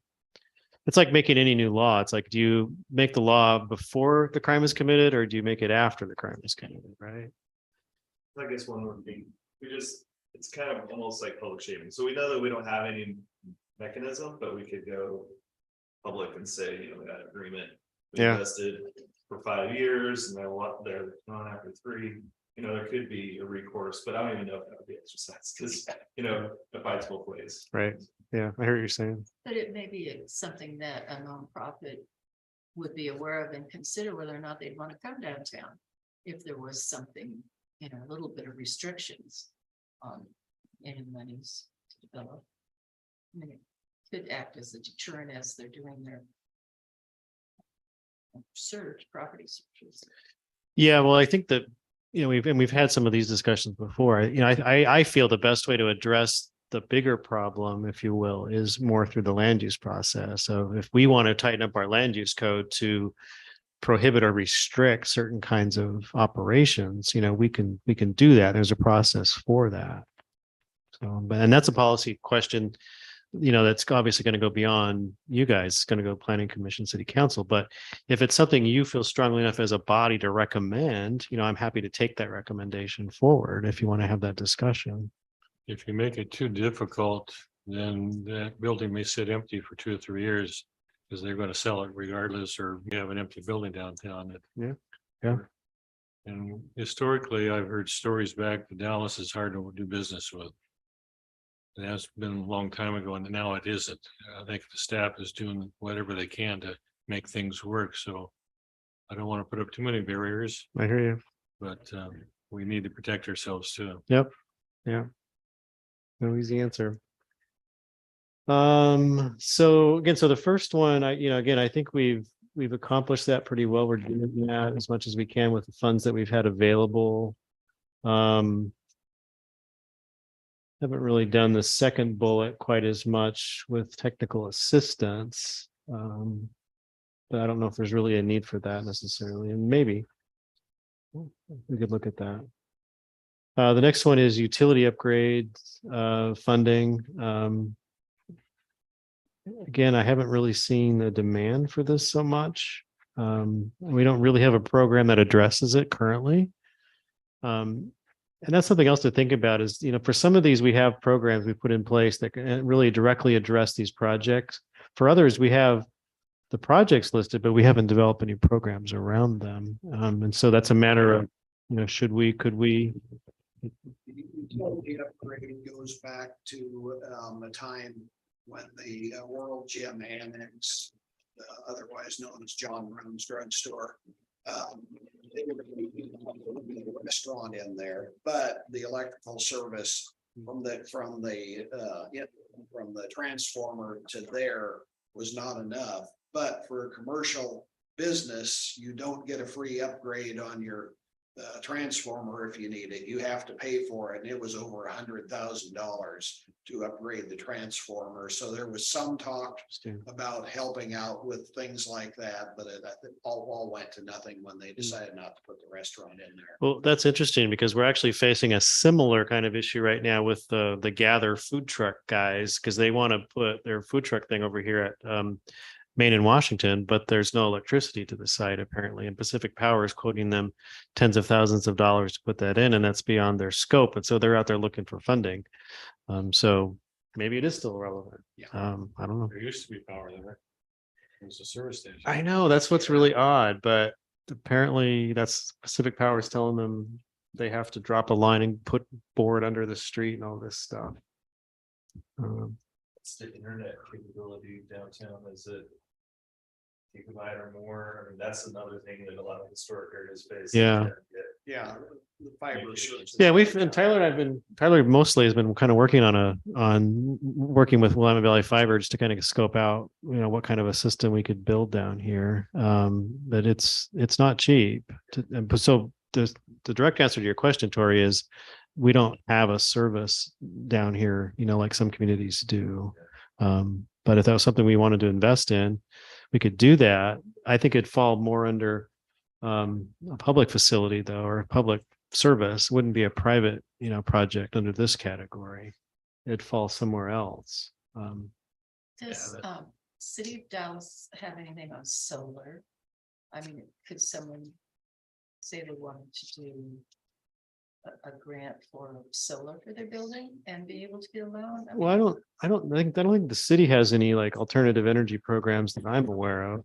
It's like making any new law. It's like, do you make the law before the crime is committed, or do you make it after the crime is committed, right? I guess one would be, it's kind of almost like public shaming. So we know that we don't have any mechanism, but we could go public and say, we got an agreement. We Yeah. invested for 5 years and they're gone after 3. There could be a recourse, but I don't even know if that would be exercised, because, it bites both ways. Right. Yeah, I hear what you're saying. But it may be something that a nonprofit would be aware of and consider whether or not they'd want to come downtown. If there was something, a little bit of restrictions on any monies to develop. I mean, it could act as a deterrent as they're doing their property searches. Yeah, well, I think that, we've had some of these discussions before. I feel the best way to address the bigger problem, if you will, is more through the land use process. So if we want to tighten up our land use code to prohibit or restrict certain kinds of operations, we can do that. There's a process for that. So, and that's a policy question, that's obviously going to go beyond you guys. It's going to go planning commission, city council. But if it's something you feel strongly enough as a body to recommend, I'm happy to take that recommendation forward if you want to have that discussion. If you make it too difficult, then that building may sit empty for 2 or 3 years. Because they're going to sell it regardless, or you have an empty building downtown. Yeah. And historically, I've heard stories back that Dallas is hard to do business with. And that's been a long time ago, and now it isn't. I think the staff is doing whatever they can to make things work, so I don't want to put up too many barriers, I hear you. but we need to protect ourselves too. Yep. Yeah. No easy answer. So again, the first one, I think we've accomplished that pretty well. We're doing that as much as we can with the funds that we've had available. Haven't really done the second bullet quite as much with technical assistance. But I don't know if there's really a need for that necessarily, and maybe we could look at that. The next one is utility upgrade funding. Again, I haven't really seen the demand for this so much. We don't really have a program that addresses it currently. And that's something else to think about is, for some of these, we have programs we put in place that can really directly address these projects. For others, we have the projects listed, but we haven't developed any programs around them. And so that's a matter of, could we? The utility upgrade goes back to a time when the World Gym Annex, otherwise known as John Brown's Drugstore, they were going to be a restaurant in there, but the electrical service from the transformer to there was not enough. But for a commercial business, you don't get a free upgrade on your transformer if you need it. You have to pay for it, and it was over $100,000 to upgrade the transformer. So there was some talk about helping out with things like that, but it all went to nothing when they decided not to put the restaurant in there. Well, that's interesting because we're actually facing a similar kind of issue right now with the Gather food truck guys, because they want to put their food truck thing over here at Maine and Washington, but there's no electricity to the site apparently, and Pacific Power is quoting them tens of thousands of dollars to put that in, and that's beyond their scope. And so they're out there looking for funding. So maybe it is still relevant. Yeah. I don't know. There used to be power there. It was a service station. I know, that's what's really odd, but apparently that's Pacific Power is telling them they have to drop a line and put board under the street and all this stuff. It's the internet capability downtown, is it? Gigabyte or more? I mean, that's another thing that a lot of historic areas face. Yeah. Yeah, the fiber. Yeah, and Tyler mostly has been kind of working on working with Willamette Valley Fiber just to kind of scope out, what kind of a system we could build down here. But it's not cheap. So the direct answer to your question, Tori, is we don't have a service down here, like some communities do. But if that was something we wanted to invest in, we could do that. I think it'd fall more under a public facility though, or a public service. It wouldn't be a private, project under this category. It'd fall somewhere else. Does City of Dallas have anything on solar? I mean, could someone say they wanted to do a grant for solar for their building and be able to get a loan? Well, I don't think the city has any like alternative energy programs that I'm aware of.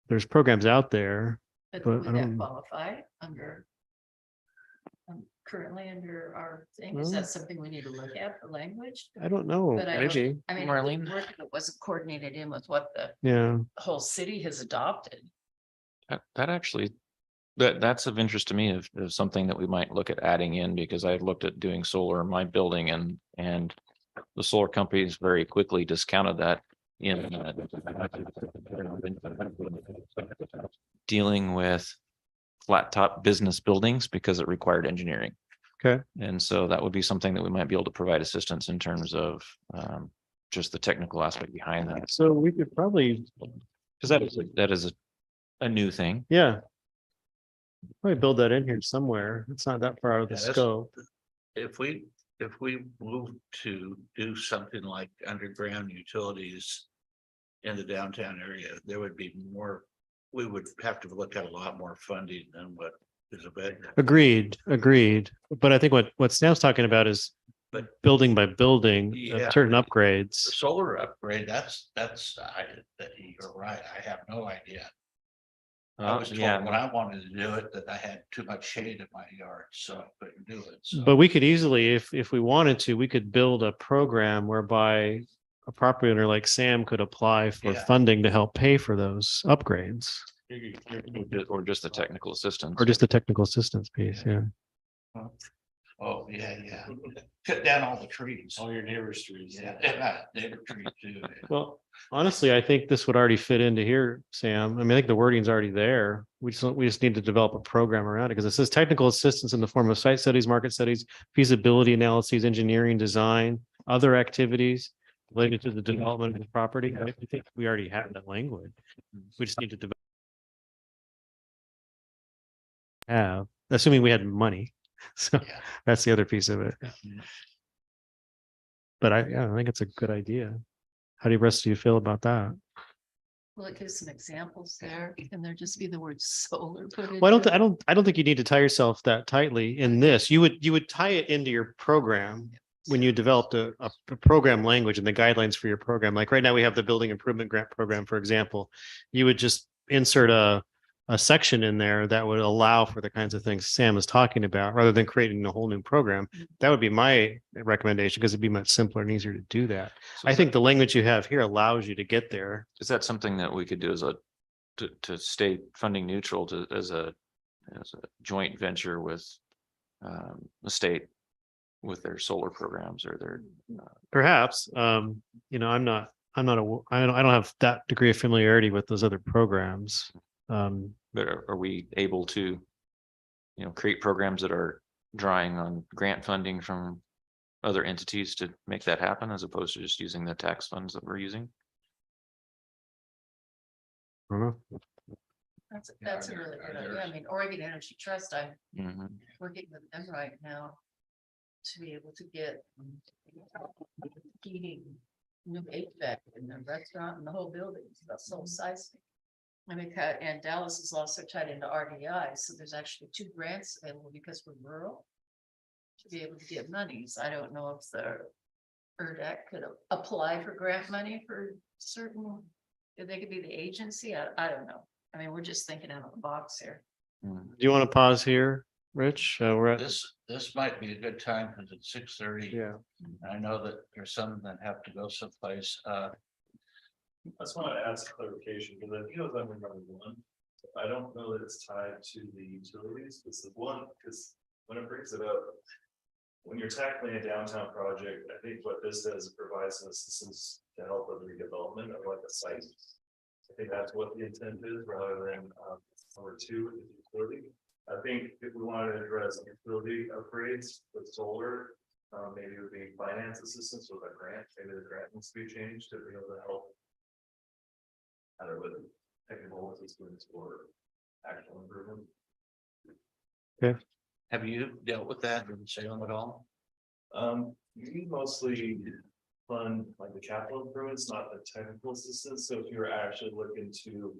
There's programs out there. But but would I that don't- qualify under? Currently under our thing, is that something we need to look at, the language? I don't know, But I don't- maybe, I mean, it Marlene? wouldn't work if it wasn't coordinated in with what the yeah. whole city has adopted. That actually, that's of interest to me of something that we might look at adding in, because I've looked at doing solar in my building and the solar companies very quickly discounted that in dealing with flat top business buildings because it required engineering. Okay. And so that would be something that we might be able to provide assistance in terms of just the technical aspect behind that. So we could probably, Because that is a a new thing. Yeah. Probably build that in here somewhere. It's not that far out of the Yeah, that's- scope. If we move to do something like underground utilities in the downtown area, there would be more, we would have to look at a lot more funding than what is available. Agreed. But I think what Sam's talking about is But- building by building, Yeah. certain The upgrades. solar upgrade, you're right, I have no idea. I was told when I wanted to do it that I had too much shade in my yard, so I couldn't do it, so. But we could easily, if we wanted to, we could build a program whereby a property owner like Sam could apply for Yeah. funding to help pay for those upgrades, Or just the technical assistance. or just the technical assistance piece, yeah. Oh, yeah. Cut down all the trees. All your neighbors' trees. Yeah, neighbor trees too. Well, honestly, I think this would already fit into here, Sam. I mean, I think the wording's already there. We just need to develop a program around it because it says technical assistance in the form of site studies, market studies, feasibility analyses, engineering, design, other activities related to the development of the property. I think we already have that language. We just need to develop. Have, assuming we had money. So Yeah. that's the other piece of it. But I think it's a good idea. How do the rest of you feel about that? Well, it gives some examples there. Can there just be the word solar put in? Well, I don't think you need to tie yourself that tightly in this. You would tie it into your program when you developed a program language and the guidelines for your program. Like right now, we have the building improvement grant program, for example. You would just insert a section in there that would allow for the kinds of things Sam is talking about, rather than creating a whole new program. That would be my recommendation, because it'd be much simpler and easier to do that. So I is think the language you have here allows you to get there. Is that something that we could do as to stay funding neutral as a joint venture with the state with their solar programs or their, Perhaps, I'm not, I don't have that degree of familiarity with those other programs. but are we able to, create programs that are drawing on grant funding from other entities to make that happen as opposed to just using the tax funds that we're using? I don't know. That's a really good idea. I mean, Oregon Energy Trust, I'm Mhm. working with them right now to be able to get heating, new HVAC in the restaurant and the whole building. That's so seismic. I mean, and Dallas is also tied into RDI, so there's actually 2 grants available because we're rural to be able to get monies. I don't know if the URDAC could apply for grant money for certain, if they could be the agency. I don't know. I mean, we're just thinking out of the box here. Mm. Do you want to pause here, Rich? We're at, This might be a good time because it's 6:30. yeah. I know that there's some that have to go someplace. I just want to ask clarification, because I think it was under number 1. I don't know that it's tied to the utilities, it's the one, because when it brings it up. When you're tackling a downtown project, I think what this does, it provides some assistance to help with redevelopment of like a site. I think that's what the intent is, rather than number 2 with the utility. I think if we wanted to address utility upgrades with solar, maybe it would be finance assistance with a grant, maybe the grant needs to be changed to be able to help. I don't know, with technical assistance or actual improvement. Have you dealt with that in Salem at all? We mostly fund like the capital improvements, not the technical assistance. So if you're actually looking to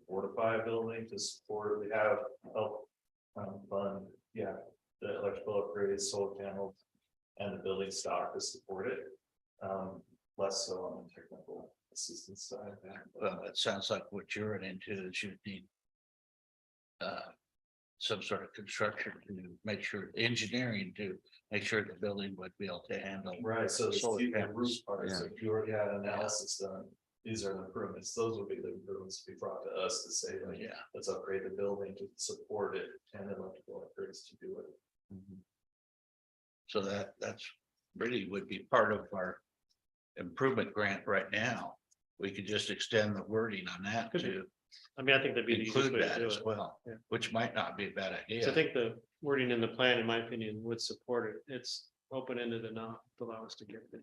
fortify a building to support, we have help fund, the electrical upgrades, solar panels, and the building stock to support it. Less so on the technical assistance side. Well, it sounds like what you're into is you need some sort of construction to make sure, engineering to make sure the building would be able to handle. Right, so the solar roof panels. part, so if you already had an analysis done, these are the improvements, those would be the improvements to be brought to us to say, like, Yeah. let's upgrade the building to support it and electrical upgrades to do it. So that's really would be part of our improvement grant right now. We could just extend the wording on that Could be. to I mean, I think that'd be the easiest include way to that do as it. well, Yeah. which might not be a bad So I idea. think the wording in the plan, in my opinion, would support it. It's open-ended enough to allow us to get there.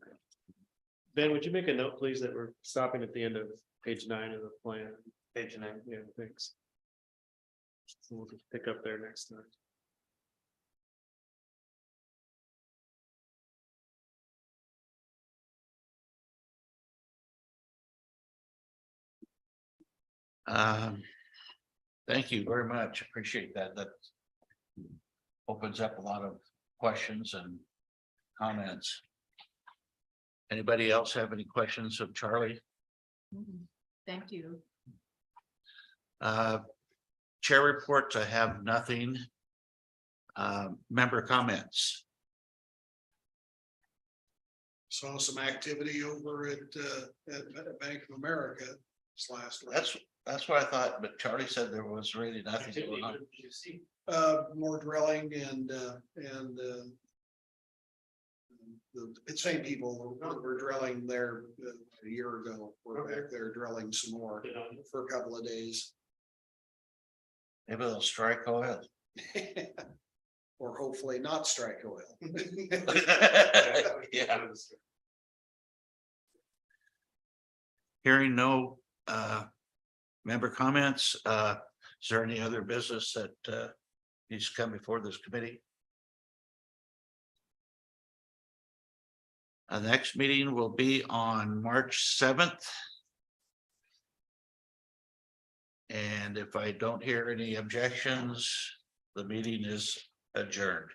Ben, would you make a note, please, that we're stopping at the end of page 9 of the plan? Page 9, yeah, thanks. So we'll just pick up there next time. Thank you very much. Appreciate that. That opens up a lot of questions and comments. Anybody else have any questions of Charlie? Thank you. Chair reports, I have nothing. Member comments. Saw some activity over at Bank of America this last week. That's what I thought, but Charlie said there was really nothing going on. More drilling and the same people that were drilling there a year ago. We're back there drilling some more for a couple of days. Maybe they'll strike oil. Or hopefully not strike oil. Yeah. Hearing no member comments, is there any other business that needs to come before this committee? The next meeting will be on March 7th. And if I don't hear any objections, the meeting is adjourned.